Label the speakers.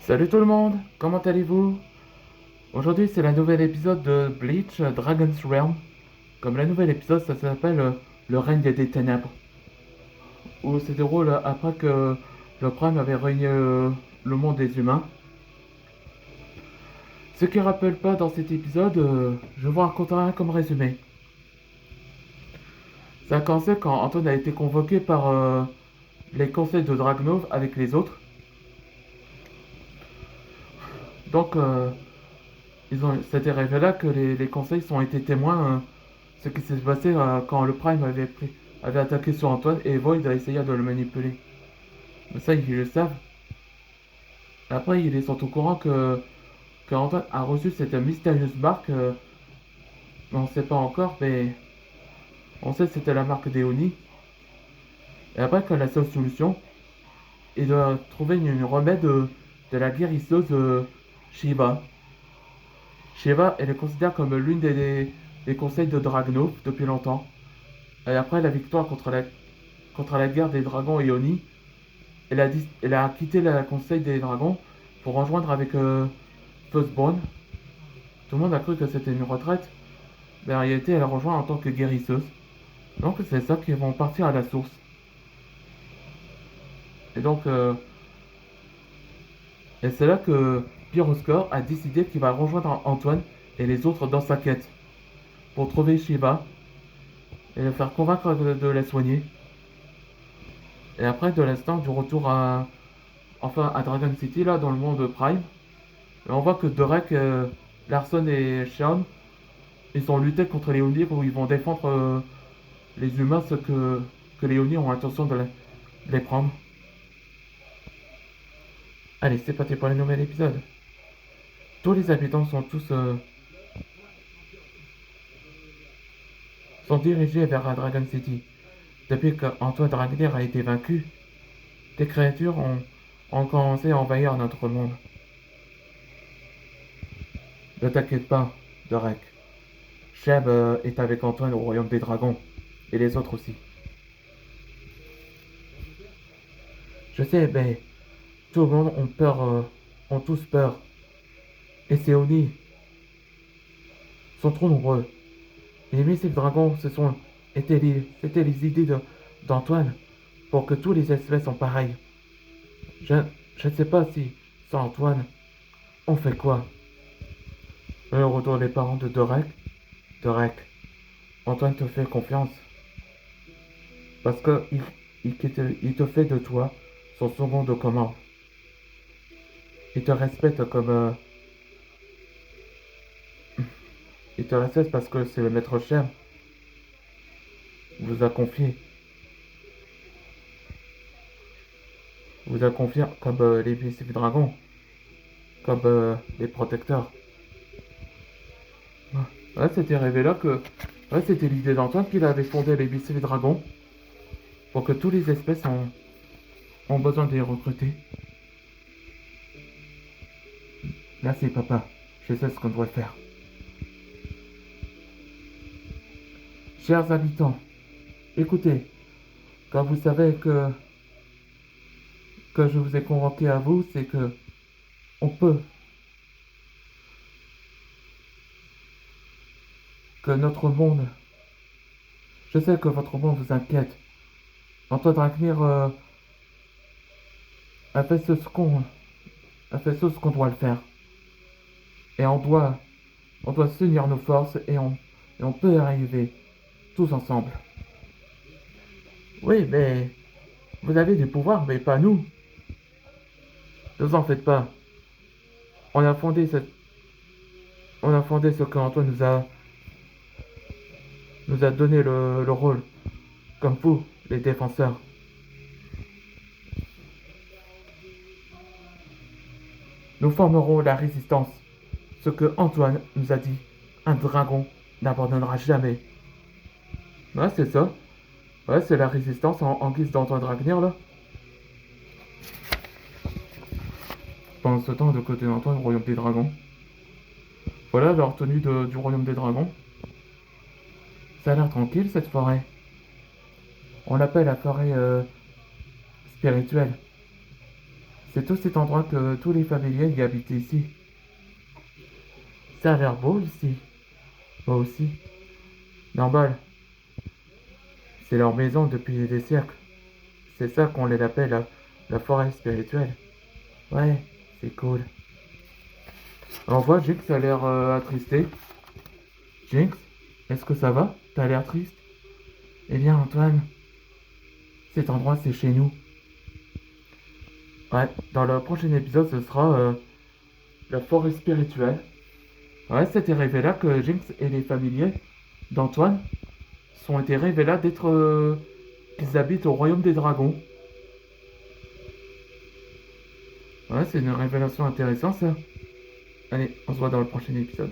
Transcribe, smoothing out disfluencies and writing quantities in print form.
Speaker 1: Salut tout le monde, comment allez-vous? Aujourd'hui c'est le nouvel épisode de Bleach Dragon's Realm. Comme le nouvel épisode, ça s'appelle Le règne des ténèbres, où se déroule après que le Prime avait régné le monde des humains. Ce qui ne rappelle pas dans cet épisode, je vous raconterai comme résumé. Ça a commencé quand Antoine a été convoqué par les conseils de Dragnov avec les autres. Donc c'était révélé là que les conseils ont été témoins ce qui s'est passé quand le Prime avait attaqué sur Antoine et Void a essayé de le manipuler. Mais ça, ils le savent. Après, ils sont au courant que Antoine a reçu cette mystérieuse marque. On ne sait pas encore, mais on sait que c'était la marque des Oni. Et après, que la seule solution est de trouver une remède de la guérisseuse Shiva. Shiva, elle est considérée comme l'une des conseils de Dragnov depuis longtemps. Et après la victoire contre la guerre des dragons et Oni, elle a quitté le conseil des dragons pour rejoindre avec Firstborn. Tout le monde a cru que c'était une retraite, mais en réalité, elle a rejoint en tant que guérisseuse. Donc, c'est ça qui vont partir à la source. Et donc, et c'est là que Pyroscore a décidé qu'il va rejoindre Antoine et les autres dans sa quête pour trouver Shiva et le faire convaincre de la soigner. Et après, de l'instant du retour enfin, à Dragon City, là, dans le monde Prime, et on voit que Dorek, Larson et Sean ils ont lutté contre les Oni où ils vont défendre les humains, ce que les Oni ont l'intention de les prendre. Allez, c'est parti pour le nouvel épisode. Tous les habitants sont dirigés vers Dragon City. Depuis qu'Antoine Dragner a été vaincu, des créatures ont commencé à envahir notre monde. Ne t'inquiète pas, Dorek. Sheb est avec Antoine au royaume des dragons. Et les autres aussi. Je sais, mais tout le monde ont peur, ont tous peur. Et ces Oni sont trop nombreux. Les missiles dragons, c'était les idées d'Antoine pour que tous les espèces sont pareils. Je, je ne sais pas si, sans Antoine, on fait quoi? Le retour des parents de Dorek, Antoine te fait confiance. Parce que il te fait de toi son second de commande. Il te respecte comme... il te respecte parce que c'est le maître chef vous a confié. Vous a confié comme les missiles dragons. Comme les protecteurs. Ouais, c'était révélé que ouais, c'était l'idée d'Antoine qu'il avait fondé les BC Dragons pour que toutes les espèces ont besoin de les recruter. Là, c'est papa. Je sais ce qu'on doit faire. Chers habitants, écoutez, quand vous savez que je vous ai convoqué à vous, c'est que on peut, que notre monde, je sais que votre monde vous inquiète. Antoine Dragnir a fait ce qu'on a fait ce qu'on doit le faire. Et on doit s'unir nos forces et on peut y arriver tous ensemble. Oui, mais vous avez du pouvoir, mais pas nous. Ne vous en faites pas. On a fondé cette, on a fondé ce qu'Antoine nous a donné le rôle, comme vous, les défenseurs. Nous formerons la résistance. Ce que Antoine nous a dit, un dragon n'abandonnera jamais. Ouais, c'est ça. Ouais, c'est la résistance en guise d'Antoine Dragnir, là. Pendant ce temps, de côté d'Antoine, au royaume des dragons. Voilà leur tenue du royaume des dragons. Ça a l'air tranquille, cette forêt. On l'appelle la forêt spirituelle. C'est tout cet endroit que tous les familiers y habitent ici. Ça a l'air beau ici. Moi aussi. Normal, c'est leur maison depuis des siècles. C'est ça qu'on les appelle la forêt spirituelle. Ouais, c'est cool. On voit Jinx a l'air attristé. Jinx, est-ce que ça va? T'as l'air triste? Eh bien, Antoine, cet endroit c'est chez nous. Ouais, dans le prochain épisode, ce sera la forêt spirituelle. Ouais, c'était révélé que Jinx et les familiers d'Antoine sont été révélés d'être qu'ils habitent au royaume des dragons. Ouais, c'est une révélation intéressante ça. Allez, on se voit dans le prochain épisode.